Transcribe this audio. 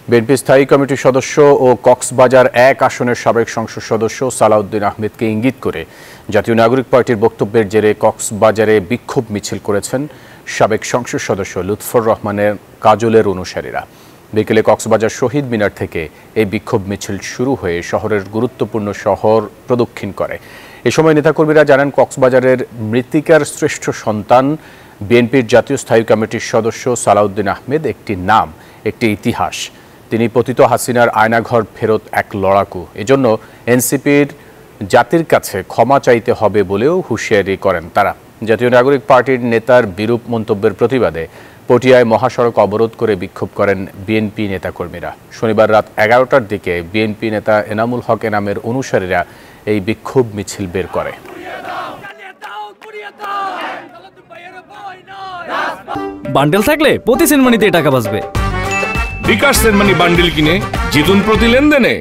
BNP স্থায়ী কমিটির সদস্য ও কক্সবাজার ১ আসনের সাবেক সংসদ সদস্য সালাউদ্দিন আহমেদকে ইঙ্গিত করে জাতীয় নাগরিক পার্টির বক্তব্যের জেরে কক্সবাজারে বিক্ষোভ মিছিল করেছেন সাবেক সংসদ সদস্য লুৎফর রহমানের কাজলের অনুসারীরা। বিকেলে কক্সবাজার শহীদ মিনার থেকে এই বিক্ষোভ মিছিল শুরু হয়ে শহরের গুরুত্বপূর্ণ শহর প্রদক্ষিণ করে। এ সময় নেতাকর্মীরা জানান, কক্সবাজারের মৃত্তিকার শ্রেষ্ঠ সন্তান বিএনপির জাতীয় স্থায়ী কমিটির সদস্য সালাউদ্দিন আহমেদ একটি নাম, একটি ইতিহাস। তিনি পতিত হাসিনার আয়নাঘর ফেরত এক লড়াকু। এজন্য এনসিপির জাতির কাছে ক্ষমা চাইতে হবে বলেও হুঁশিয়ারি করেন তারা। জাতীয় নাগরিক পার্টির নেতার বিরূপ মন্তব্যের প্রতিবাদে পটিয়ায় মহাসড়ক অবরোধ করে বিক্ষোভ করেন বিএনপি নেতাকর্মীরা। শনিবার রাত ১১টার দিকে বিএনপি নেতা এনামুল হক এনামের অনুসারীরা এই বিক্ষোভ মিছিল বের করে। বান্ডেল থাকলে প্রতি সেনমানিতে টাকা বাঁচবে। বিকাশ সেনমানি বান্ডেল কিনে জিতুন প্রতি লেনদেনে।